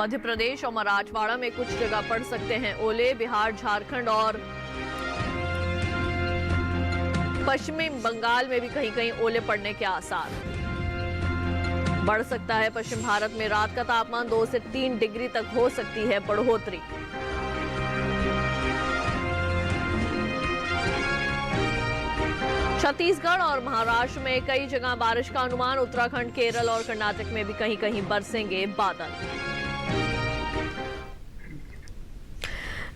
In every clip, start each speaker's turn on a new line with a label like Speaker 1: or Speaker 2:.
Speaker 1: मध्य प्रदेश और मराठवाड़ा में कुछ जगह पड़ सकते हैं ओले। बिहार, झारखंड और पश्चिमी बंगाल में भी कहीं कहीं ओले पड़ने के आसार। बढ़ सकता है पश्चिम भारत में रात का तापमान, 2 से 3 डिग्री तक हो सकती है बढ़ोतरी। छत्तीसगढ़ और महाराष्ट्र में कई जगह बारिश का अनुमान। उत्तराखंड, केरल और कर्नाटक में भी कहीं कहीं बरसेंगे बादल।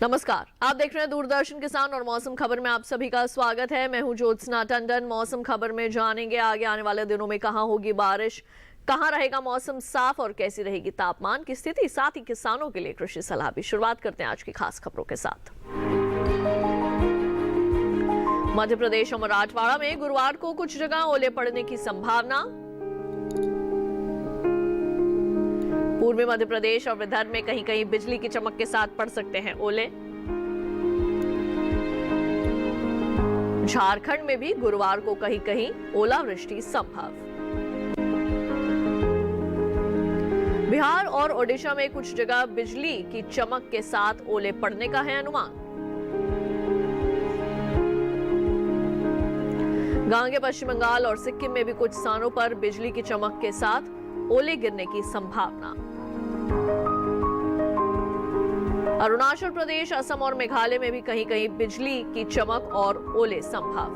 Speaker 1: नमस्कार, आप देख रहे हैं दूरदर्शन किसान और मौसम खबर में आप सभी का स्वागत है। मैं हूं ज्योत्सना टंडन। मौसम खबर में जानेंगे आगे आने वाले दिनों में कहां होगी बारिश, कहां रहेगा मौसम साफ और कैसी रहेगी तापमान की स्थिति, साथ ही किसानों के लिए कृषि सलाह भी। शुरुआत करते हैं आज की खास खबरों के साथ। मध्य प्रदेश और मराठवाड़ा में गुरुवार को कुछ जगह ओले पड़ने की संभावना। पूर्वी मध्य प्रदेश और विदर्भ में कहीं कहीं बिजली की चमक के साथ पड़ सकते हैं ओले। झारखंड में भी गुरुवार को कहीं कहीं ओलावृष्टि संभव। बिहार और ओडिशा में कुछ जगह बिजली की चमक के साथ ओले पड़ने का है अनुमान। गांगे पश्चिम बंगाल और सिक्किम में भी कुछ स्थानों पर बिजली की चमक के साथ ओले गिरने की संभावना। अरुणाचल प्रदेश, असम और मेघालय में भी कहीं कहीं बिजली की चमक और ओले संभव।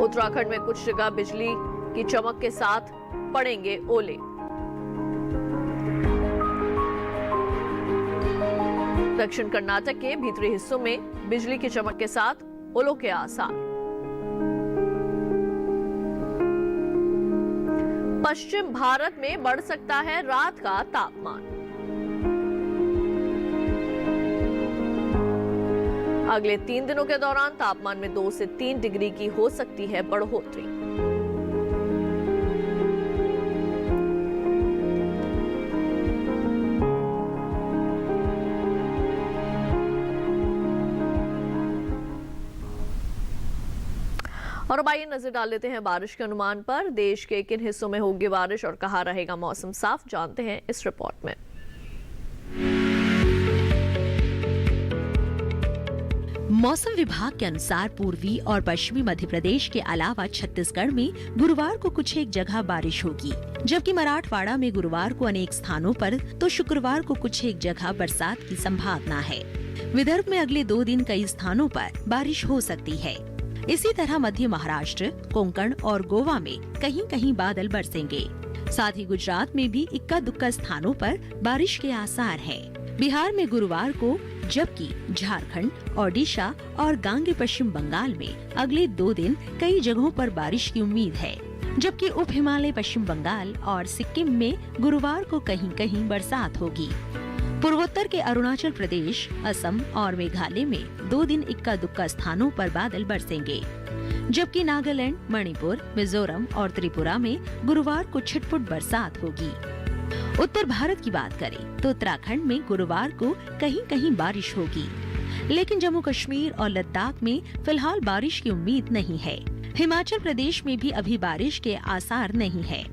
Speaker 1: उत्तराखंड में कुछ जगह बिजली की चमक के साथ पड़ेंगे ओले। दक्षिण कर्नाटक के भीतरी हिस्सों में बिजली की चमक के साथ ओलों के आसार। पश्चिम भारत में बढ़ सकता है रात का तापमान। अगले 3 दिनों के दौरान तापमान में 2 से 3 डिग्री की हो सकती है बढ़ोतरी। और अब आइए नजर डाल लेते हैं बारिश के अनुमान पर। देश के किन हिस्सों में होगी बारिश और कहां रहेगा मौसम साफ, जानते हैं इस रिपोर्ट में।
Speaker 2: मौसम विभाग के अनुसार पूर्वी और पश्चिमी मध्य प्रदेश के अलावा छत्तीसगढ़ में गुरुवार को कुछ एक जगह बारिश होगी, जबकि मराठवाड़ा में गुरुवार को अनेक स्थानों पर तो शुक्रवार को कुछ एक जगह बरसात की संभावना है। विदर्भ में अगले 2 दिन कई स्थानों पर बारिश हो सकती है। इसी तरह मध्य महाराष्ट्र, कोंकण और गोवा में कहीं कहीं बादल बरसेंगे। साथ ही गुजरात में भी इक्का दुक्का स्थानों पर बारिश के आसार हैं। बिहार में गुरुवार को, जबकि झारखंड, ओडिशा और गांगे पश्चिम बंगाल में अगले 2 दिन कई जगहों पर बारिश की उम्मीद है, जबकि उप हिमालय पश्चिम बंगाल और सिक्किम में गुरुवार को कहीं कहीं बरसात होगी। पूर्वोत्तर के अरुणाचल प्रदेश, असम और मेघालय में 2 दिन इक्का दुक्का स्थानों पर बादल बरसेंगे, जबकि नागालैंड, मणिपुर, मिजोरम और त्रिपुरा में गुरुवार को छिटपुट बरसात होगी। उत्तर भारत की बात करें तो उत्तराखंड में गुरुवार को कहीं कहीं बारिश होगी, लेकिन जम्मू कश्मीर और लद्दाख में फिलहाल बारिश की उम्मीद नहीं है। हिमाचल प्रदेश में भी अभी बारिश के आसार नहीं है।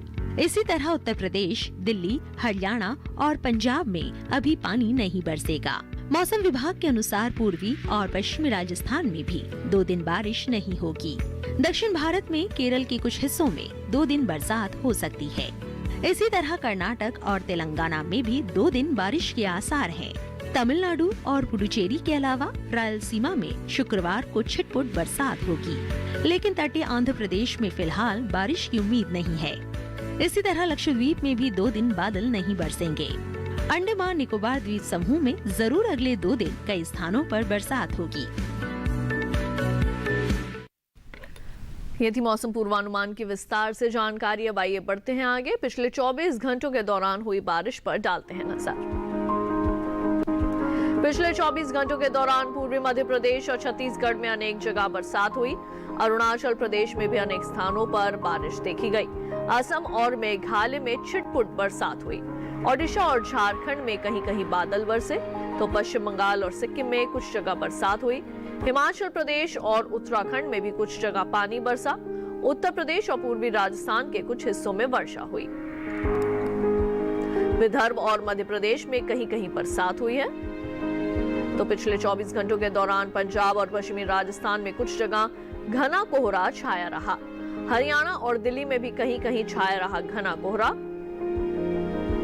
Speaker 2: इसी तरह उत्तर प्रदेश, दिल्ली, हरियाणा और पंजाब में अभी पानी नहीं बरसेगा। मौसम विभाग के अनुसार पूर्वी और पश्चिमी राजस्थान में भी 2 दिन बारिश नहीं होगी। दक्षिण भारत में केरल के कुछ हिस्सों में 2 दिन बरसात हो सकती है। इसी तरह कर्नाटक और तेलंगाना में भी 2 दिन बारिश के आसार हैं। तमिलनाडु और पुडुचेरी के अलावा रायलसीमा में शुक्रवार को छिटपुट बरसात होगी, लेकिन तटीय आंध्र प्रदेश में फिलहाल बारिश की उम्मीद नहीं है। इसी तरह लक्षद्वीप में भी 2 दिन बादल नहीं बरसेंगे। अंडमान निकोबार द्वीप समूह में जरूर अगले 2 दिन कई स्थानों पर बरसात होगी।
Speaker 1: ये थी मौसम पूर्वानुमान की विस्तार से जानकारी। अब आइए बढ़ते हैं आगे। पिछले 24 घंटों के दौरान हुई बारिश पर डालते हैं नजर। पिछले 24 घंटों के दौरान पूर्वी मध्य प्रदेश और छत्तीसगढ़ में अनेक जगह बरसात हुई। अरुणाचल प्रदेश में भी अनेक स्थानों पर बारिश देखी गई। असम और मेघालय में छिटपुट बरसात हुई। ओडिशा और झारखंड में कहीं कहीं बादल बरसे, तो पश्चिम बंगाल और सिक्किम में कुछ जगह बरसात हुई। हिमाचल प्रदेश और उत्तराखंड में भी कुछ जगह पानी बरसा। उत्तर प्रदेश और पूर्वी राजस्थान के कुछ हिस्सों में वर्षा हुई। विदर्भ और मध्य प्रदेश में कहीं कहीं बरसात हुई है। तो पिछले 24 घंटों के दौरान पंजाब और पश्चिमी राजस्थान में कुछ जगह घना कोहरा छाया रहा। हरियाणा और दिल्ली में भी कहीं कहीं छाया रहा घना कोहरा।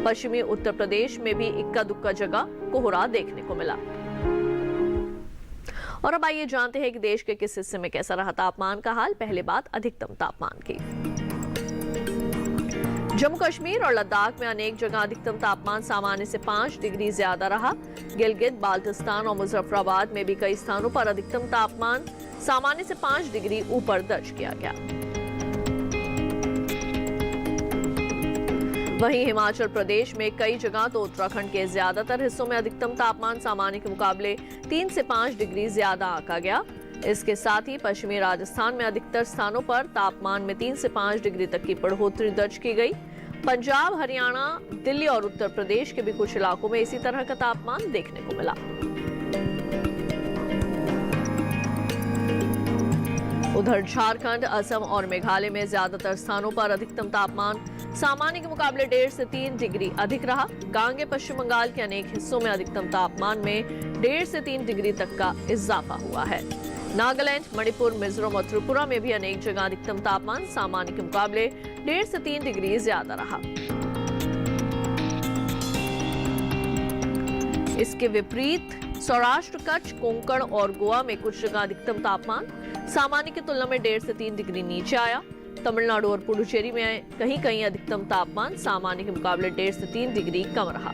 Speaker 1: पश्चिमी उत्तर प्रदेश में भी इक्का दुक्का जगह कोहरा देखने को मिला। और अब आइए जानते हैं कि देश के किस हिस्से में कैसा रहा तापमान का हाल। पहले बात अधिकतम तापमान की। जम्मू कश्मीर और लद्दाख में अनेक जगह अधिकतम तापमान सामान्य से 5 डिग्री ज्यादा रहा। गिलगित, बाल्टिस्तान और मुजफ्फराबाद में भी कई स्थानों पर अधिकतम तापमान सामान्य से 5 डिग्री ऊपर दर्ज किया गया। वहीं हिमाचल प्रदेश में कई जगह तो उत्तराखंड के ज्यादातर हिस्सों में अधिकतम तापमान सामान्य के मुकाबले 3 से 5 डिग्री ज्यादा आंका गया। इसके साथ ही पश्चिमी राजस्थान में अधिकतर स्थानों पर तापमान में 3 से 5 डिग्री तक की बढ़ोतरी दर्ज की गई। पंजाब, हरियाणा, दिल्ली और उत्तर प्रदेश के भी कुछ इलाकों में इसी तरह का तापमान देखने को मिला। उधर झारखंड, असम और मेघालय में ज्यादातर स्थानों पर अधिकतम तापमान सामान्य के मुकाबले 1.5 से 3 डिग्री अधिक रहा। गांगे पश्चिम बंगाल के अनेक हिस्सों में अधिकतम तापमान में 1.5 से 3 डिग्री तक का इजाफा हुआ है। नागालैंड, मणिपुर, मिजोरम और त्रिपुरा में भी अनेक जगह अधिकतम तापमान सामान्य के मुकाबले 1.5 से 3 डिग्री ज्यादा रहा। इसके विपरीत सौराष्ट्र, कच्छ, कोंकण और गोवा में कुछ जगह अधिकतम तापमान सामान्य की तुलना में 1.5 से 3 डिग्री नीचे आया। तमिलनाडु और पुडुचेरी में कहीं कहीं अधिकतम तापमान सामान्य के मुकाबले 1.5 से 3 डिग्री कम रहा।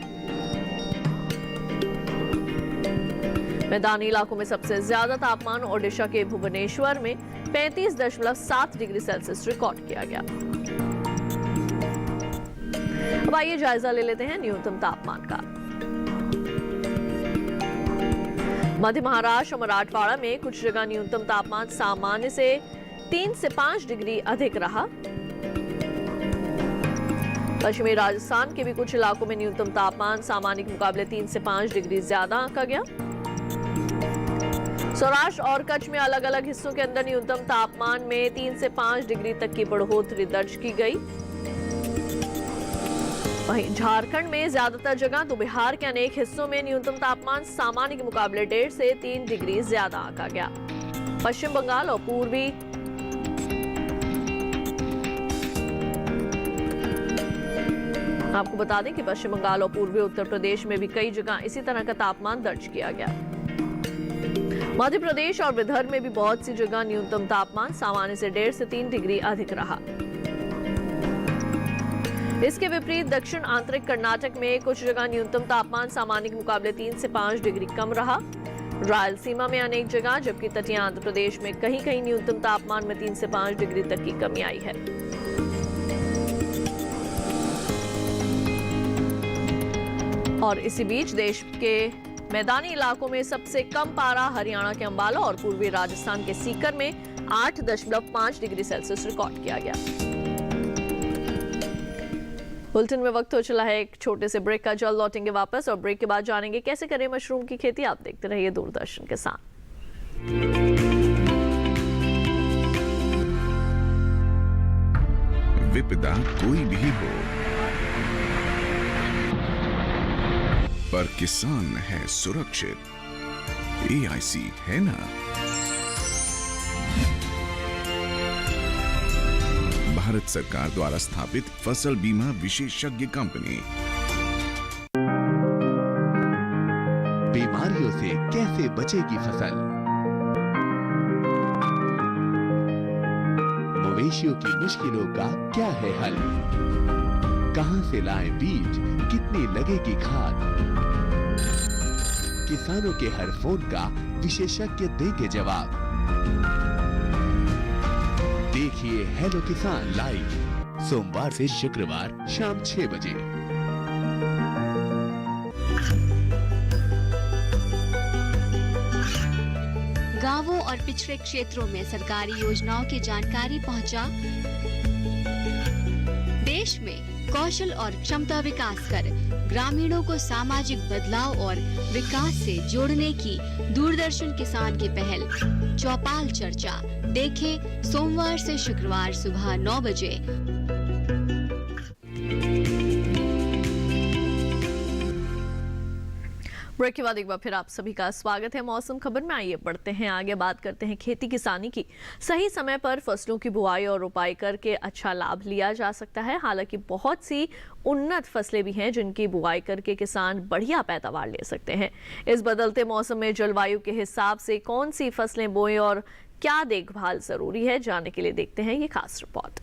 Speaker 1: मैदानी इलाकों में सबसे ज्यादा तापमान ओडिशा के भुवनेश्वर में 35.7 डिग्री सेल्सियस रिकॉर्ड किया गया। अब आइए जायजा ले लेते हैं न्यूनतम तापमान का। मध्य महाराष्ट्र और मराठवाड़ा में कुछ जगह न्यूनतम तापमान सामान्य से 3 से 5 डिग्री अधिक रहा। पश्चिमी राजस्थान के भी कुछ इलाकों में न्यूनतम तापमान सामान्य के मुकाबले 3 से 5 डिग्री ज्यादा आंका गया। सौराष्ट्र और कच्छ में अलग अलग हिस्सों के अंदर न्यूनतम तापमान में 3 से 5 डिग्री तक की बढ़ोतरी दर्ज की गई। वहीं झारखंड में ज्यादातर जगह तो बिहार के अनेक हिस्सों में न्यूनतम तापमान सामान्य के मुकाबले 1.5 से 3 डिग्री ज्यादा आंका गया। पश्चिम बंगाल और पूर्वी आपको बता दें कि पश्चिम बंगाल और पूर्वी उत्तर प्रदेश में भी कई जगह इसी तरह का तापमान दर्ज किया गया। मध्य प्रदेश और विदर्भ में भी बहुत सी जगह न्यूनतम तापमान सामान्य से 1.5 से 3 डिग्री अधिक रहा। इसके विपरीत दक्षिण आंतरिक कर्नाटक में कुछ जगह न्यूनतम तापमान सामान्य के मुकाबले 3 से 5 डिग्री कम रहा। रायलसीमा में अनेक जगह, जबकि तटीय आंध्र प्रदेश में कहीं कहीं न्यूनतम तापमान में 3 से 5 डिग्री तक की कमी आई है। और इसी बीच देश के मैदानी इलाकों में सबसे कम पारा हरियाणा के अंबाला और पूर्वी राजस्थान के सीकर में 8.5 डिग्री सेल्सियस रिकॉर्ड किया गया। बुलेटिन में वक्त हो चला है एक छोटे से ब्रेक का। जल्द लौटेंगे वापस और ब्रेक के बाद जानेंगे कैसे करें मशरूम की खेती। आप देखते रहिए दूरदर्शन के साथ।
Speaker 3: विपदा कोई भी हो, पर किसान है सुरक्षित। AIC है ना। भारत सरकार द्वारा स्थापित फसल बीमा विशेषज्ञ कंपनी।
Speaker 4: बीमारियों से कैसे बचेगी फसल? मवेशियों की मुश्किलों का क्या है हल? कहां से लाएं बीज, कितनी लगेगी खाद? किसानों के हर फोन का विशेषज्ञ देंगे जवाब। देखिए हेलो किसान लाइव सोमवार से शुक्रवार शाम 6 बजे।
Speaker 5: गांवों और पिछड़े क्षेत्रों में सरकारी योजनाओं की जानकारी पहुंचा। देश में कौशल और क्षमता विकास कर ग्रामीणों को सामाजिक बदलाव और विकास से जोड़ने की दूरदर्शन किसान की पहल चौपाल चर्चा देखें सोमवार से शुक्रवार सुबह 9 बजे।
Speaker 1: ब्रेक के बाद एक बार फिर आप सभी का स्वागत है मौसम खबर में। आइए बढ़ते हैं आगे, बात करते हैं खेती किसानी की। सही समय पर फसलों की बुआई और रोपाई करके अच्छा लाभ लिया जा सकता है। हालांकि बहुत सी उन्नत फसलें भी हैं जिनकी बुआई करके किसान बढ़िया पैदावार ले सकते हैं। इस बदलते मौसम में जलवायु के हिसाब से कौन सी फसलें बोएं और क्या देखभाल जरूरी है, जानने के लिए देखते हैं ये खास रिपोर्ट।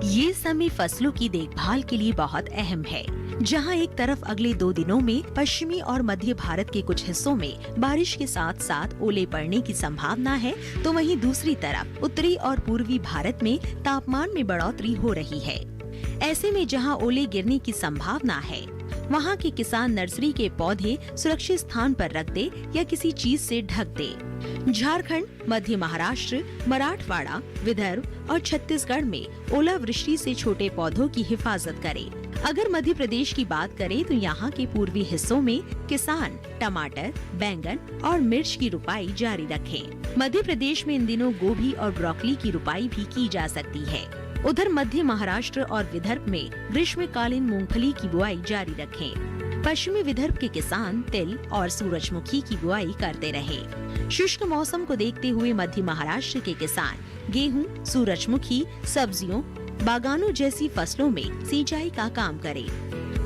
Speaker 2: ये समय फसलों की देखभाल के लिए बहुत अहम है। जहां एक तरफ अगले 2 दिनों में पश्चिमी और मध्य भारत के कुछ हिस्सों में बारिश के साथ साथ ओले पड़ने की संभावना है, तो वहीं दूसरी तरफ उत्तरी और पूर्वी भारत में तापमान में बढ़ोतरी हो रही है। ऐसे में जहां ओले गिरने की संभावना है, वहां के किसान नर्सरी के पौधे सुरक्षित स्थान पर रख दे या किसी चीज से ढक दे। झारखंड, मध्य महाराष्ट्र, मराठवाड़ा, विदर्भ और छत्तीसगढ़ में ओलावृष्टि से छोटे पौधों की हिफाजत करें। अगर मध्य प्रदेश की बात करें तो यहाँ के पूर्वी हिस्सों में किसान टमाटर, बैंगन और मिर्च की रुपाई जारी रखें। मध्य प्रदेश में इन दिनों गोभी और ब्रोकली की रुपाई भी की जा सकती है। उधर मध्य महाराष्ट्र और विदर्भ में ग्रीष्मकालीन मूंगफली की बुआई जारी रखें। पश्चिमी विदर्भ के किसान तिल और सूरजमुखी की बुआई करते रहे। शुष्क मौसम को देखते हुए मध्य महाराष्ट्र के किसान गेहूं, सूरजमुखी, सब्जियों, बागानों जैसी फसलों में सिंचाई का काम करें।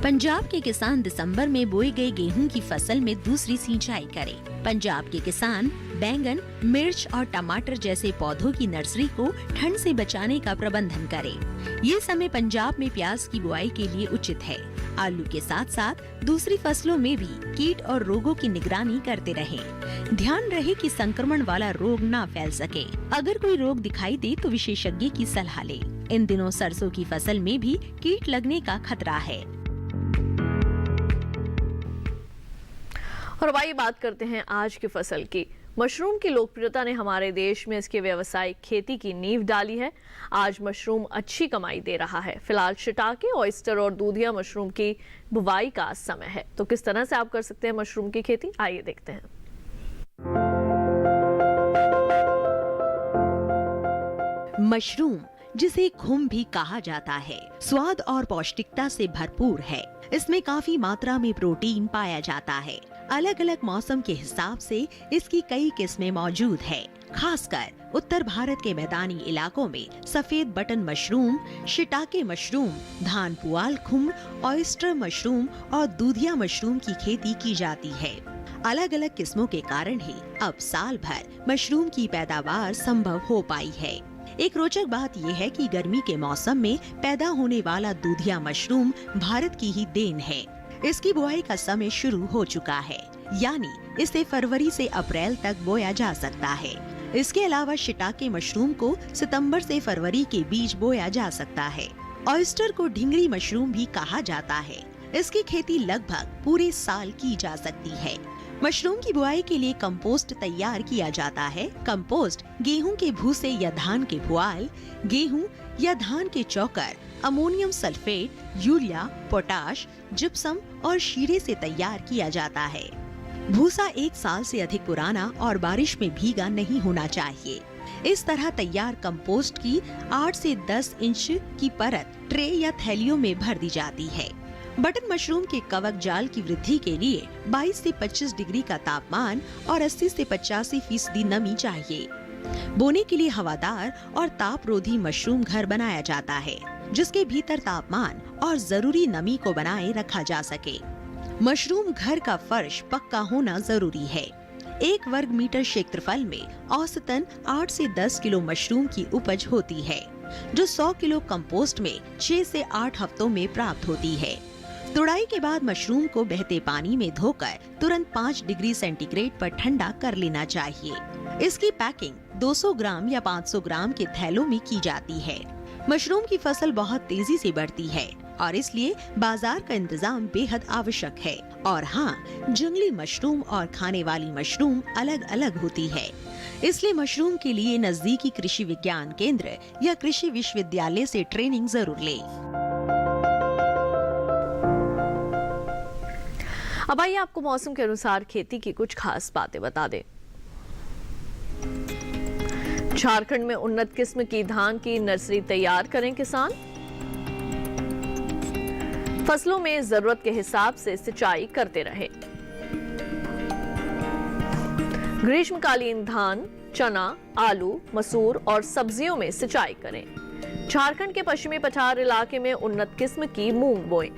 Speaker 2: पंजाब के किसान दिसंबर में बोई गई गेहूं की फसल में दूसरी सिंचाई करें। पंजाब के किसान बैंगन, मिर्च और टमाटर जैसे पौधों की नर्सरी को ठंड से बचाने का प्रबंधन करें। ये समय पंजाब में प्याज की बुआई के लिए उचित है। आलू के साथ साथ दूसरी फसलों में भी कीट और रोगों की निगरानी करते रहें। ध्यान रहे कि संक्रमण वाला रोग ना फैल सके। अगर कोई रोग दिखाई दे तो विशेषज्ञ की सलाह ले। इन दिनों सरसों की फसल में भी कीट लगने का खतरा है।
Speaker 1: और आइए बात करते हैं आज की फसल की। मशरूम की लोकप्रियता ने हमारे देश में इसके व्यावसायिक खेती की नींव डाली है। आज मशरूम अच्छी कमाई दे रहा है। फिलहाल शिटाके, ऑयस्टर और दूधिया मशरूम की बुवाई का समय है। तो किस तरह से आप कर सकते हैं मशरूम की खेती, आइए देखते हैं।
Speaker 2: मशरूम, जिसे घुम भी कहा जाता है, स्वाद और पौष्टिकता से भरपूर है। इसमें काफी मात्रा में प्रोटीन पाया जाता है। अलग अलग मौसम के हिसाब से इसकी कई किस्में मौजूद है। खासकर उत्तर भारत के मैदानी इलाकों में सफेद बटन मशरूम, शिटाके मशरूम, धान पुआल खुम, ऑयस्टर मशरूम और दूधिया मशरूम की खेती की जाती है। अलग अलग किस्मों के कारण ही अब साल भर मशरूम की पैदावार संभव हो पाई है। एक रोचक बात यह है कि गर्मी के मौसम में पैदा होने वाला दूधिया मशरूम भारत की ही देन है। इसकी बुआई का समय शुरू हो चुका है, यानी इसे फरवरी से अप्रैल तक बोया जा सकता है। इसके अलावा शिटाके मशरूम को सितंबर से फरवरी के बीच बोया जा सकता है। ऑयस्टर को ढिंगरी मशरूम भी कहा जाता है। इसकी खेती लगभग पूरे साल की जा सकती है। मशरूम की बुआई के लिए कंपोस्ट तैयार किया जाता है। कंपोस्ट गेहूं के भूसे या धान के पुआल, गेहूं या धान के चौकर, ammonium sulphate, urea, potash, gypsum और शीरे से तैयार किया जाता है। भूसा 1 साल से अधिक पुराना और बारिश में भीगा नहीं होना चाहिए। इस तरह तैयार कंपोस्ट की 8 से 10 इंच की परत ट्रे या थैलियों में भर दी जाती है। बटन मशरूम के कवक जाल की वृद्धि के लिए 22 से 25 डिग्री का तापमान और 80 से 85% नमी चाहिए। बोने के लिए हवादार और तापरोधी मशरूम घर बनाया जाता है, जिसके भीतर तापमान और जरूरी नमी को बनाए रखा जा सके। मशरूम घर का फर्श पक्का होना जरूरी है। 1 वर्ग मीटर क्षेत्रफल में औसतन 8 से 10 किलो मशरूम की उपज होती है, जो 100 किलो कंपोस्ट में 6 से 8 हफ्तों में प्राप्त होती है। तुड़ाई के बाद मशरूम को बहते पानी में धोकर तुरंत 5 डिग्री सेंटीग्रेड पर ठंडा कर लेना चाहिए। इसकी पैकिंग 200 ग्राम या 500 ग्राम के थैलों में की जाती है। मशरूम की फसल बहुत तेजी से बढ़ती है और इसलिए बाजार का इंतजाम बेहद आवश्यक है। और हाँ, जंगली मशरूम और खाने वाली मशरूम अलग अलग होती है। इसलिए मशरूम के लिए नजदीकी कृषि विज्ञान केंद्र या कृषि विश्वविद्यालय से ट्रेनिंग जरूर लें।
Speaker 1: अब आइए आपको मौसम के अनुसार खेती की कुछ खास बातें बता दें। झारखंड में उन्नत किस्म की धान की नर्सरी तैयार करें किसान। फसलों में जरूरत के हिसाब से सिंचाई करते रहें। ग्रीष्मकालीन धान, चना, आलू, मसूर और सब्जियों में सिंचाई करें। झारखंड के पश्चिमी पठार इलाके में उन्नत किस्म की मूंग बोएं।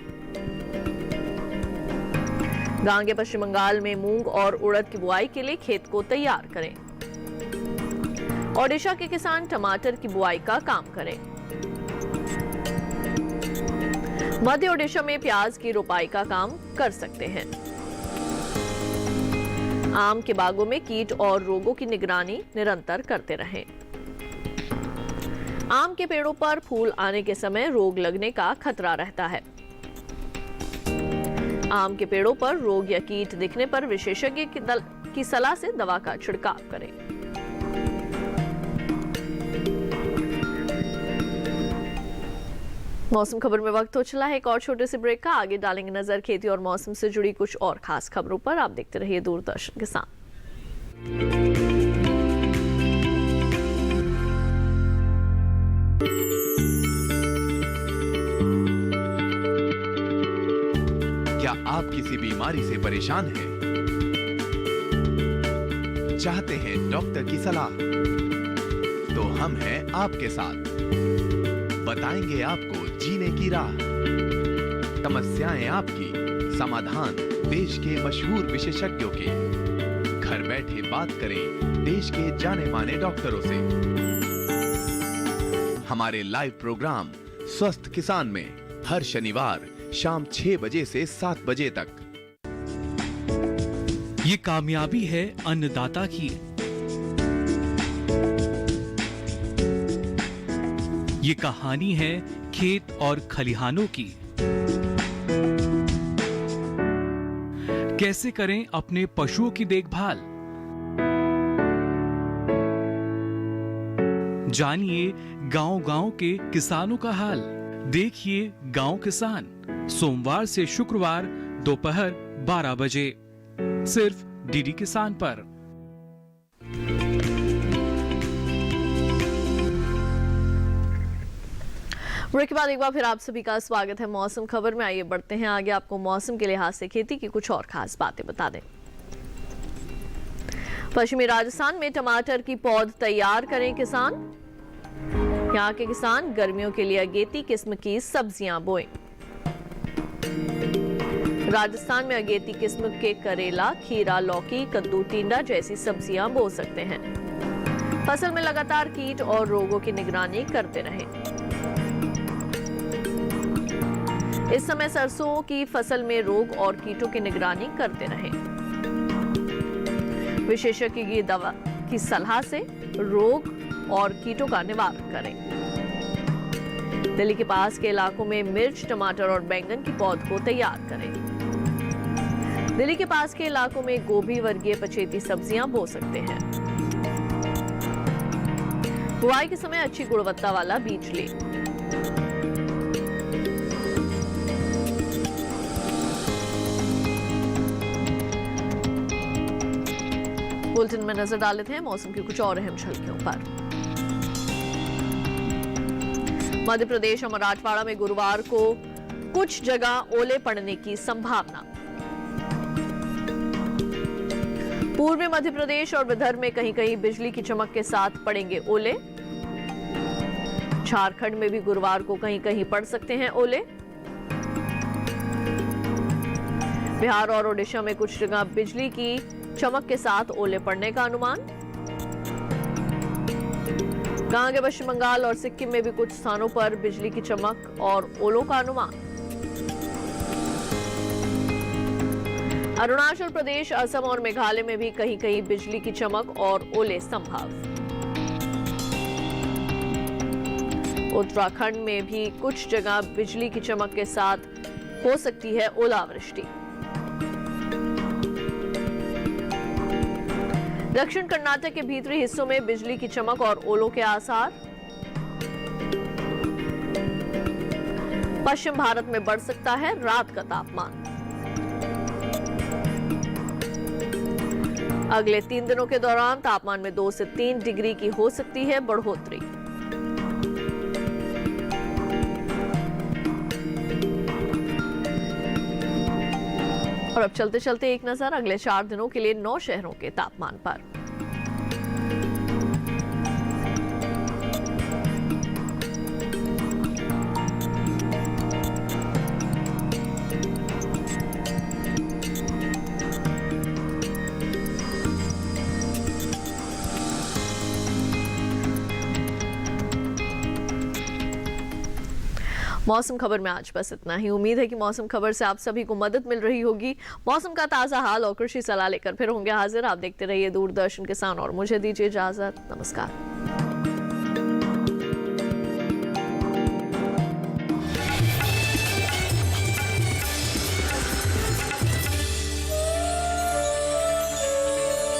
Speaker 1: गांगे पश्चिम बंगाल में मूंग और उड़द की बुआई के लिए खेत को तैयार करें। ओडिशा के किसान टमाटर की बुआई का काम करें। मध्य ओडिशा में प्याज की रोपाई का काम कर सकते हैं। आम के बागों में कीट और रोगों की निगरानी निरंतर करते रहें। आम के पेड़ों पर फूल आने के समय रोग लगने का खतरा रहता है। आम के पेड़ों पर रोग या कीट दिखने पर विशेषज्ञ की सलाह से दवा का छिड़काव करें। मौसम खबर में वक्त हो चला है एक और छोटे से ब्रेक का। आगे डालेंगे नजर खेती और मौसम से जुड़ी कुछ और खास खबरों पर। आप देखते रहिए दूरदर्शन के साथ।
Speaker 4: क्या आप किसी बीमारी से परेशान हैं? चाहते हैं डॉक्टर की सलाह? तो हम हैं आपके साथ। बताएंगे आपको जीने की राह। समस्याएं आपकी, समाधान देश के मशहूर विशेषज्ञों के। घर बैठे बात करें देश के जाने माने डॉक्टरों से। हमारे लाइव प्रोग्राम स्वस्थ किसान में हर शनिवार शाम 6 बजे से 7 बजे तक।
Speaker 6: ये कामयाबी है अन्नदाता की। ये कहानी है खेत और खलिहानों की। कैसे करें अपने पशुओं की देखभाल, जानिए गांव-गांव के किसानों का हाल। देखिए गांव किसान सोमवार से शुक्रवार दोपहर 12 बजे सिर्फ डीडी किसान पर।
Speaker 1: ब्रेक के बाद एक बार फिर आप सभी का स्वागत है मौसम खबर में। आइए बढ़ते हैं आगे, आपको मौसम के लिहाज से खेती की कुछ और खास बातें बता दें। पश्चिमी राजस्थान में टमाटर की पौध तैयार करें किसान। यहाँ के किसान गर्मियों के लिए अगेती किस्म की सब्जियां बोएं। राजस्थान में अगेती किस्म के करेला, खीरा, लौकी, कद्दू, टिंडा जैसी सब्जियां बो सकते हैं। फसल में लगातार कीट और रोगों की निगरानी करते रहें। इस समय सरसों की फसल में रोग और कीटों की निगरानी करते रहें। विशेषज्ञ की दवा की सलाह से रोग और कीटों का निवारण करें। दिल्ली के पास के इलाकों में मिर्च, टमाटर और बैंगन की पौध को तैयार करें। दिल्ली के पास के इलाकों में गोभी वर्गीय पछेती सब्जियां बो सकते हैं। बुआई के समय अच्छी गुणवत्ता वाला बीज लें। बुलेटिन में नजर डाल लेते हैं मौसम की कुछ और अहम झलकियों पर। मध्य प्रदेश और मराठवाड़ा में गुरुवार को कुछ जगह ओले पड़ने की संभावना। पूर्वी मध्य प्रदेश और विदर्भ में कहीं कहीं बिजली की चमक के साथ पड़ेंगे ओले। झारखंड में भी गुरुवार को कहीं कहीं पड़ सकते हैं ओले। बिहार और ओडिशा में कुछ जगह बिजली की चमक के साथ ओले पड़ने का अनुमान। गांगे पश्चिम बंगाल और सिक्किम में भी कुछ स्थानों पर बिजली की चमक और ओलों का अनुमान। अरुणाचल प्रदेश, असम और मेघालय में भी कहीं कहीं बिजली की चमक और ओले संभव। उत्तराखंड में भी कुछ जगह बिजली की चमक के साथ हो सकती है ओलावृष्टि। दक्षिण कर्नाटक के भीतरी हिस्सों में बिजली की चमक और ओलों के आसार। पश्चिम भारत में बढ़ सकता है रात का तापमान। अगले 3 दिनों के दौरान तापमान में 2 से 3 डिग्री की हो सकती है बढ़ोतरी। और अब चलते चलते एक नजर अगले 4 दिनों के लिए 9 शहरों के तापमान पर। मौसम खबर में आज बस इतना ही। उम्मीद है कि मौसम खबर से आप सभी को मदद मिल रही होगी। मौसम का ताजा हाल और कृषि सलाह लेकर फिर होंगे हाजिर। आप देखते रहिए दूरदर्शन किसान और मुझे दीजिए इजाजत। नमस्कार।